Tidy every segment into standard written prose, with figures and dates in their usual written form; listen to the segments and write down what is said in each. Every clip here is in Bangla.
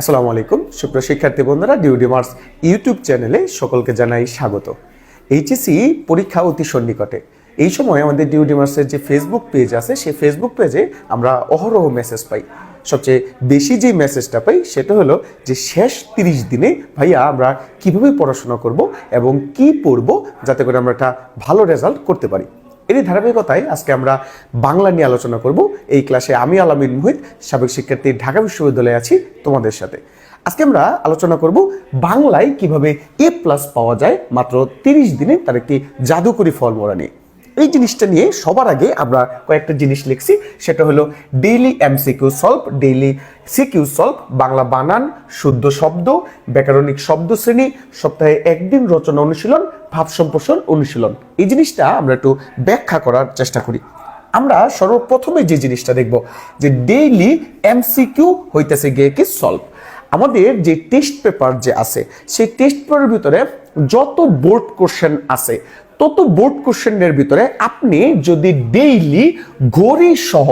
আসসালামু আলাইকুম সুপ্রিয় শিক্ষার্থী বন্ধুরা, ডিউডি মার্স ইউটিউব চ্যানেলে সকলকে জানাই স্বাগত। এইচএসসি পরীক্ষা অতি সন্নিকটে। এই সময় আমাদের ডিউডি মার্সের যে ফেসবুক পেজ আছে, সেই ফেসবুক পেজে আমরা অহরহ মেসেজ পাই। সবচেয়ে বেশি যে মেসেজটা পাই সেটা হলো যে শেষ 30 দিনে ভাইয়া আমরা কিভাবে পড়াশোনা করব এবং কি পড়ব যাতে করে আমরা একটা ভালো রেজাল্ট করতে পারি। এরই ধারাবাহিকতায় আজকে আমরা বাংলা নিয়ে আলোচনা করব। এই ক্লাসে আমি আলামিন মুহিত, সাবেক শিক্ষার্থী, ঢাকা বিশ্ববিদ্যালয়ে আছি তোমাদের সাথে। আজকে আমরা আলোচনা করব বাংলায় কিভাবে A+ পাওয়া যায় মাত্র 30 দিনে, তার একটি জাদুকরি ফর্মুলা নিয়ে। এই জিনিসটা নিয়ে সবার আগে আমরা কয়েকটা জিনিস লিখছি, সেটা হলো daily MCQ solve, daily CQ solve, Bangla বানান, শুদ্ধ শব্দ, ব্যাকরণিক শব্দ শ্রেণী, সপ্তাহে একদিন রচনা অনুশীলন, ভাব সম্প্রসারণ অনুশীলন। এই জিনিসটা আমরা একটু ব্যাখ্যা করার চেষ্টা করি। আমরা সর্বপ্রথমে যে জিনিসটা দেখব যে ডেইলি MCQ হইতেছে গিয়ে কি সলভ। আমাদের যে টেস্ট পেপার যে আছে, সেই টেস্ট পেপারের ভিতরে যত বোর্ড কোশ্চেন আছে, তত বোর্ড কোশ্চেনের ভিতরে আপনি যদি ডেইলি ঘড়ি সহ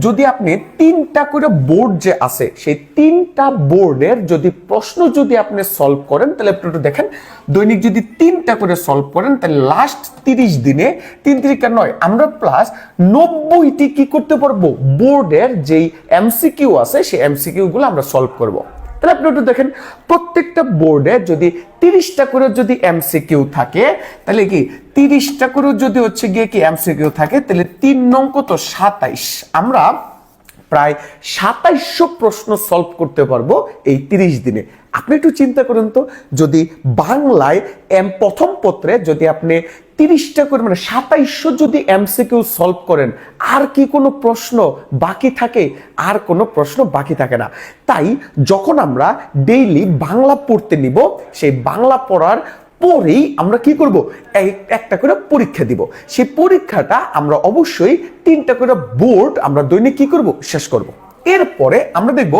যদি আপনি 3টা করে বোর্ড যে আছে, সেই 3টা বোর্ডের যদি প্রশ্ন যদি আপনি সলভ করেন, তাহলে আপনি একটু দেখেন দৈনিক যদি 3টা করে সলভ করেন, তাহলে লাস্ট 30 দিনে 3 3 9 আমরা প্লাস 90টি কি করতে পারবো, বোর্ডের যেই MCQ আছে সেই MCQ গুলো আমরা সলভ করব। তাহলে আপনি একটু দেখেন প্রত্যেকটা বোর্ডে যদি 30টা করে যদি MCQ থাকে, তাহলে কি 30টা করে যদি হচ্ছে গিয়ে কি MCQ থাকে, তাহলে 3 নং কত 27, আমরা প্রায় 2700 প্রশ্ন সলভ করতে পারবো এই 30 দিনে। আপনি একটু চিন্তা করুন তো, যদি বাংলায় প্রথম পত্রে যদি আপনি 30টা করে মানে 2700 যদি MCQ সলভ করেন, আর কি কোনো প্রশ্ন বাকি থাকে? আর কোনো প্রশ্ন বাকি থাকে না। তাই যখন আমরা ডেইলি বাংলা পড়তে নিব, সেই বাংলা পড়ার পরেই আমরা কি করব, একটা করে পরীক্ষা দিব। সেই পরীক্ষাটা আমরা অবশ্যই 3টা করে বোর্ড আমরা দৈনিক কি করব, শেষ করব। এরপরে আমরা দেখব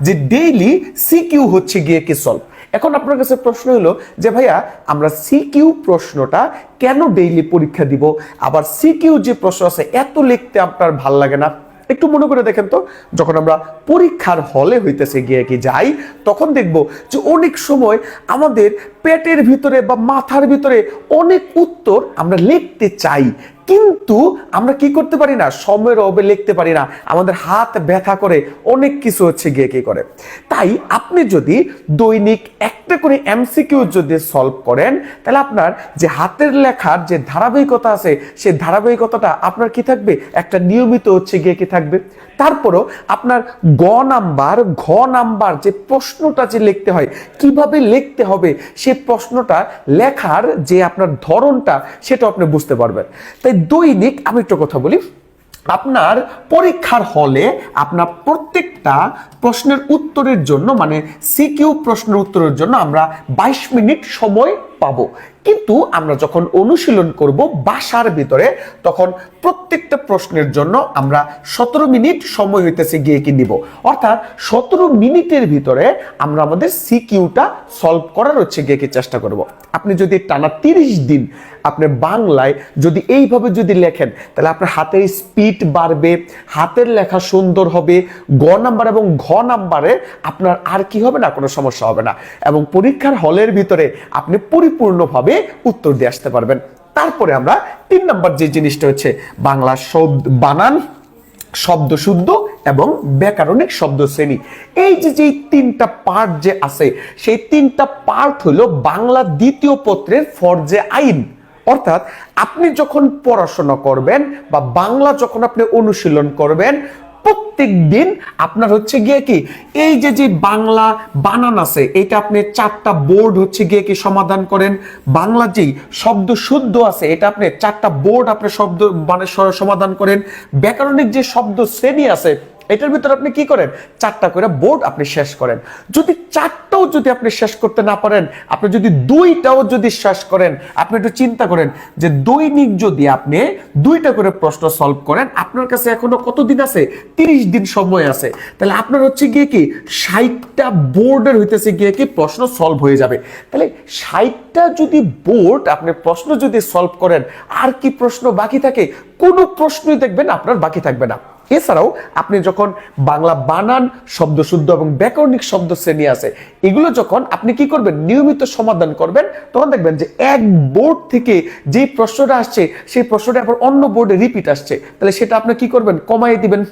যে ডেইলি CQ হচ্ছে গিয়ে কি সলভ। এখন আপনার কাছে প্রশ্ন হলো যে ভাইয়া আমরা CQ প্রশ্নটা কেন ডেইলি পরীক্ষা দিব, আবার CQ যে প্রশ্ন আছে এত লিখতে আপনার ভাল লাগে না? একটু মনে করে দেখেন তো, যখন আমরা পরীক্ষার হলে হইতেছে গিয়ে কি যাই, তখন দেখব যে অনেক সময় আমাদের পেটের ভিতরে বা মাথার ভিতরে অনেক উত্তর আমরা লিখতে চাই, কিন্তু আমরা কি করতে পারি না, সময়ের অভাবে লিখতে পারি না, আমাদের হাত ব্যথা করে, অনেক কিছু হচ্ছে গিয়ে কি করে। তাই আপনি যদি দৈনিক একটা করে MCQ যদি সলভ করেন, তাহলে আপনার যে হাতের লেখার যে ধারাবাহিকতা আছে, সেই ধারাবাহিকতাটা আপনার কি থাকবে, একটা নিয়মিত হচ্ছে গিয়ে কি থাকবে। তারপরও আপনার ঘ নাম্বার যে প্রশ্নটা যে লিখতে হয়, কিভাবে লিখতে হবে, সেই প্রশ্নটা লেখার যে আপনার ধরনটা, সেটা আপনি বুঝতে পারবেন। তাই দৈনিক আমি একটু কথা বলি, আপনার পরীক্ষার হলে আপনার প্রত্যেকটা প্রশ্নের উত্তরের জন্য মানে CQ প্রশ্নের উত্তরের জন্য আমরা 22 মিনিট সময় পাবো, কিন্তু আমরা যখন অনুশীলন করব বাসার ভিতরে, তখন প্রত্যেকটা প্রশ্নের জন্য আমরা 17 মিনিট সময় হইতেছে গিয়ে কি নিব। অর্থাৎ 17 মিনিটের ভিতরে আমরা আমাদের CQটা সলভ করার হচ্ছে গিয়ে কি চেষ্টা করব। আপনি যদি টানা 30 দিন আপনি বাংলায় যদি এইভাবে যদি লেখেন, তাহলে আপনার হাতের স্পিড বাড়বে, হাতের লেখা সুন্দর হবে, নাম্বার এবং ঘ নাম্বারে আপনার আর কি হবে না, কোনো সমস্যা হবে না, এবং পরীক্ষার হলের ভিতরে আপনি পরিপূর্ণভাবে উত্তর দিয়ে আসতে পারবেন। তারপরে আমরা 3 নাম্বার যে জিনিসটা হচ্ছে বাংলা শব্দ বানান, শব্দ শুদ্ধ এবং ব্যাকরণিক শব্দ শ্রেণী। এই যে 3টা পার্ট যে আছে, সেই 3টা পার্ট হলো বাংলা দ্বিতীয় পত্রের ফরজে আইন। অর্থাৎ আপনি যখন পড়াশোনা করবেন বা বাংলা যখন আপনি অনুশীলন করবেন, প্রত্যেক দিন আপনার হচ্ছে গিয়ে কি এই যে বাংলা বানান আছে, এটা আপনি 4টা বোর্ড হচ্ছে গিয়ে কি সমাধান করেন। বাংলা যেই শব্দ শুদ্ধ আছে, এটা আপনি 4টা বোর্ড আপনি শব্দ মানে সমাধান করেন। ব্যাকরণিক যে শব্দ শ্রেণী আছে, এটার ভিতরে আপনি কি করেন, 4টা করে বোর্ড আপনি শেষ করেন। যদি 4টাও যদি আপনি শেষ করতে না পারেন, আপনি যদি 2টাও যদি শেষ করেন, আপনি একটু চিন্তা করেন যে দৈনিক যদি আপনি 2টা করে প্রশ্ন সলভ করেন, আপনার কাছে এখনো কত দিন আছে, 30 দিন সময় আছে। তাহলে আপনার হচ্ছে গিয়ে কি 60টা বোর্ডের হইতেছে গিয়ে কি প্রশ্ন সলভ হয়ে যাবে। তাহলে 60টা যদি বোর্ড আপনি প্রশ্ন যদি সলভ করেন, আর কি প্রশ্ন বাকি থাকে? কোনো প্রশ্নই দেখবেন আপনার বাকি থাকবে না। এছাড়াও আপনি যখন বাংলা বানান, শব্দশুদ্ধ এবং ব্যাকরণিক শব্দ শ্রেণী আছে, এগুলো যখন আপনি কি করবেন নিয়মিত সমাধান করবেন, তখন দেখবেন যে এক বোর্ড থেকে যে প্রশ্নটা আসছে সেই প্রশ্নটা আবার অন্য বোর্ডে রিপিট আসছে, তাহলে সেটা আপনি কি করবেন কমাই দিবেন।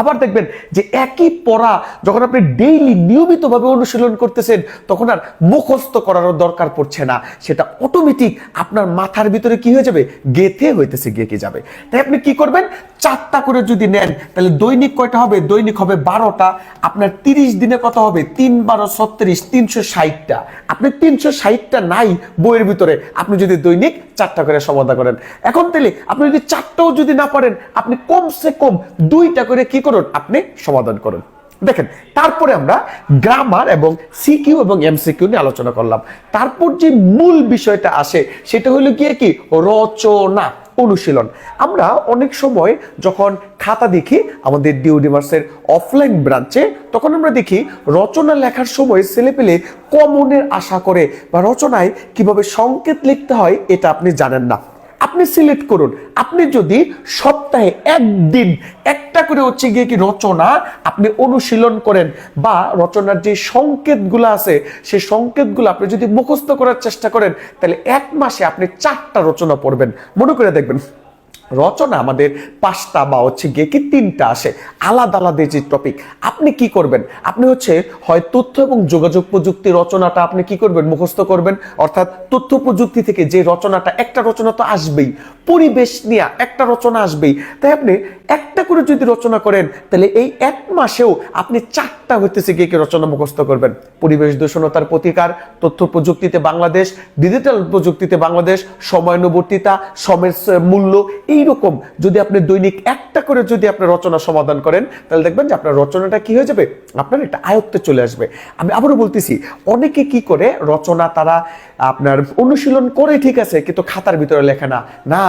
আবার দেখবেন যে একই পড়া যখন আপনি ডেইলি নিয়মিতভাবে অনুশীলন করতেছেন, তখন আর মুখস্থ করারও দরকার পড়ছে না, সেটা অটোমেটিক আপনার মাথার ভিতরে কি হয়ে যাবে, গেঁথে হইতেছে গিয়ে কি যাবে। তাই আপনি কি করবেন, 4টা করে যদি নেন তাহলে দৈনিক কয়টা হবে, দৈনিক হবে 12টা। আপনার 30 দিনে কত হবে, 3 12 36, 360টা। আপনি 360টা নাই বইয়ের ভিতরে, আপনি যদি দৈনিক 4টা করে সমাধান করেন। এখন তাহলে আপনি যদি 4টাও যদি না পারেন, আপনি কমসে কম 2টা করে কি করুন, আপনি সমাধান করুন। দেখেন, তারপরে আমরা গ্রামার এবং সিকিউ এবং এমসিকিউ নিয়ে আলোচনা করলাম। তারপর যে মূল বিষয়টা আসে সেটা হলো গিয়ে কি, রচনা অনুশীলন। আমরা অনেক সময় যখন খাতা দেখি আমাদের ডিউডিমার্সের অফলাইন ব্রাঞ্চে, তখন আমরা দেখি রচনা লেখার সময় ছেলেপেলে কমনের আশা করে, বা রচনায় কিভাবে সংকেত লিখতে হয় এটা আপনি জানেন না। আপনি সিলেক্ট করুন, আপনি যদি সপ্তাহে একদিন একটা করে হচ্ছে গিয়ে কি রচনা আপনি অনুশীলন করেন, বা রচনার যে সংকেতগুলো আছে সেই সংকেতগুলো আপনি যদি মুখস্থ করার চেষ্টা করেন, তাহলে 1 মাসে আপনি 4টা রচনা পড়বেন। মনে করে দেখবেন রচনা আমাদের 5টা বা হচ্ছে গিয়ে কি 3টা আসে, আলাদা আলাদা যে টপিক। আপনি কি করবেন, আপনি হচ্ছে হয় তথ্য এবং যোগাযোগ প্রযুক্তি রচনাটা আপনি কি করবেন, মুখস্থ করবেন। অর্থাৎ তথ্য প্রযুক্তি থেকে যে রচনাটা, একটা রচনা তো আসবেই, পরিবেশ নিয়ে একটা রচনা আসবেই, তাই আপনি একটা করে যদি রচনা করেন, তাহলে এই 1 মাসেও আপনি 4টা হইতেছে গিয়ে কি রচনা মুখস্থ করবেন। পরিবেশ দূষণতার প্রতিকার, তথ্য প্রযুক্তিতে বাংলাদেশ, ডিজিটাল প্রযুক্তিতে বাংলাদেশ, সময়ানুবর্তিতা, সময়ের মূল্য, এইরকম যদি আপনি দৈনিক একটা করে যদি আপনি রচনা সমাধান করেন, তাহলে দেখবেন যে আপনার রচনাটা কি হয়ে যাবে, আপনার এটা আয়ত্তে চলে আসবে। আমি আবারও বলতেছি, অনেকে কি করে রচনা তারা আপনার অনুশীলন করে, ঠিক আছে, কিন্তু খাতার ভিতরে লেখে না। না,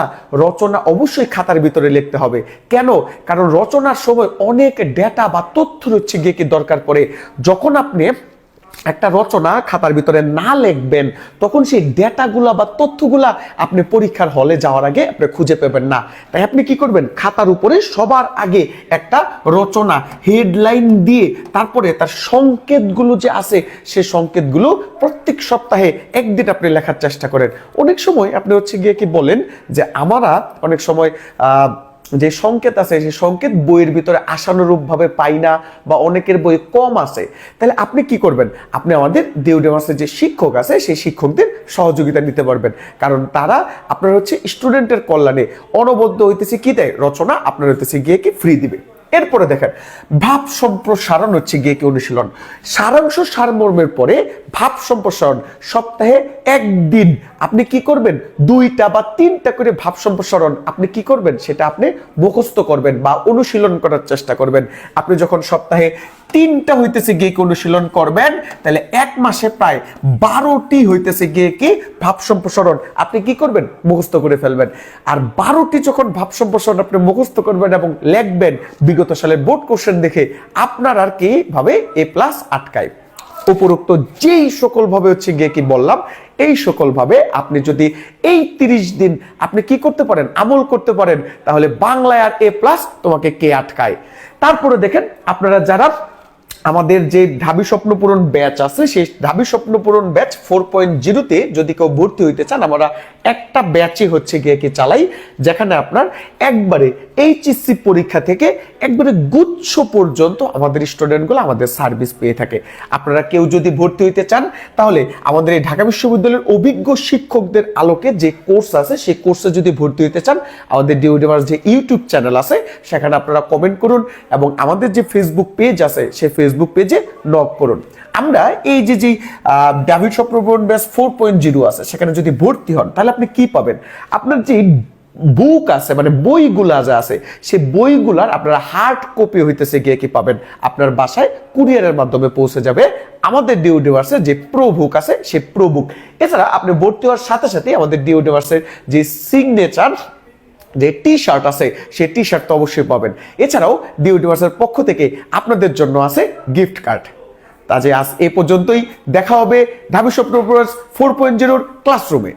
রচনা অবশ্যই খাতার ভিতরে লিখতে হবে। কেন? কারণ রচনার সময় অনেক ডেটা বা তথ্য হচ্ছে গিয়ে কি দরকার পড়ে। যখন আপনি একটা রচনা খাতার ভিতরে না লিখবেন, তখন সেই ডেটাগুলা বা তথ্যগুলা আপনি পরীক্ষার হলে যাওয়ার আগে আপনি খুঁজে পাবেন না। তাই আপনি কি করবেন, খাতার উপরে সবার আগে একটা রচনা হেডলাইন দিয়ে, তারপরে তার সংকেতগুলো যে আছে সেই সংকেতগুলো প্রত্যেক সপ্তাহে একদিন আপনি লেখার চেষ্টা করেন। অনেক সময় আপনি হচ্ছে গিয়ে কি বলেন যে আমরা অনেক সময় যে সংকেত আছে সেই সংকেত বইয়ের ভিতরে আশানুরূপ ভাবে পাই না, বা অনেকের বই কম আছে। তাহলে আপনি কি করবেন, আপনি আমাদের ডিউডিমার্সের যে শিক্ষক আছে সেই শিক্ষকদের সহযোগিতা নিতে পারবেন, কারণ তারা আপনার হচ্ছে স্টুডেন্টের কল্যাণে অনবদ্য হইতেছে কি দেয়, রচনা আপনার হইতেছে গিয়ে কি ফ্রি দিবে। এরপরে দেখেন ভাব সম্প্রসারণ হচ্ছে গিয়ে কি অনুশীলন। সারাংশ সারমর্মের পরে ভাব সম্প্রসারণ, সপ্তাহে একদিন আপনি কি করবেন, 2টা বা 3টা করে ভাব সম্প্রসারণ আপনি কি করবেন, সেটা আপনি মুখস্থ করবেন বা অনুশীলন করার চেষ্টা করবেন। আপনি যখন সপ্তাহে 3টা হইতেছে গিয়ে কি অনুশীলন করবেন, তাহলে 1 মাসে প্রায় 12টি হইতেছে গিয়ে কি ভাব সম্প্রসারণ আপনি কি করবেন, মুখস্থ করে ফেলবেন। আর 12টি যখন ভাব সম্প্রসারণ আপনি মুখস্থ করবেন এবং লিখবেন, বিগত সালের বোর্ড কোশ্চেন দেখে আপনার আর কি ভাবে A+ আটকায়। উপরোক্ত যেই সকল ভাবে হচ্ছে গিয়ে কি বললাম, এই সকল ভাবে আপনি যদি এই 30 দিন আপনি কি করতে পারেন, আমল করতে পারেন, তাহলে বাংলায় আর A+ তোমাকে কে আটকায়। তারপরে দেখেন আপনারা যারা আমাদের যে ঢাবি স্বপ্ন পূরণ ব্যাচ আছে, সেই ঢাবি স্বপ্ন পূরণ ব্যাচ 4.0 যদি কেউ ভর্তি হইতে চান, আমরা একটা ব্যাচই হচ্ছে গিয়ে কি চালাই, যেখানে আপনার একবারে এইচএসসি পরীক্ষা থেকে একবারে গুচ্ছ পর্যন্ত আমাদের স্টুডেন্টগুলো আমাদের সার্ভিস পেয়ে থাকে। আপনারা কেউ যদি ভর্তি হইতে চান, তাহলে আমাদের এই ঢাকা বিশ্ববিদ্যালয়ের অভিজ্ঞ শিক্ষকদের আলোকে যে কোর্স আছে সেই কোর্সে যদি ভর্তি হইতে চান, আমাদের ডিউডিমার্স যে ইউটিউব চ্যানেল আছে সেখানে আপনারা কমেন্ট করুন, এবং আমাদের যে ফেসবুক পেজ আছে সেই ফেসবুক পেজে নক করুন। আমরা এই যে ঢাবি স্বপ্ন পূরণ ব্যাচ 4.0 আছে সেখানে যদি ভর্তি হন, তাহলে আপনি কি পাবেন, আপনার যে বুক আছে মানে বইগুলা যা আছে সেই বইগুলার আপনারা হার্ড কপি হইতেছে গিয়ে কি পাবেন, আপনার বাসায় কুরিয়ারের মাধ্যমে পৌঁছে যাবে আমাদের ডিউডিভার্সের যে প্রো বুক আছে সেই প্রো বুক। এছাড়া আপনি ভর্তি হওয়ার সাথে সাথে আমাদের ডিউডিভার্সের যে সিগনেচার যে টি-শার্ট আছে সেই টি-শার্ট তো অবশ্যই পাবেন। এছাড়াও ডিউডিভার্সের পক্ষ থেকে আপনাদের জন্য আছে গিফট কার্ড। তা যে আজ এ পর্যন্তই, দেখা হবে ঢাবি স্বপ্ন 4.0 ক্লাসরুমে।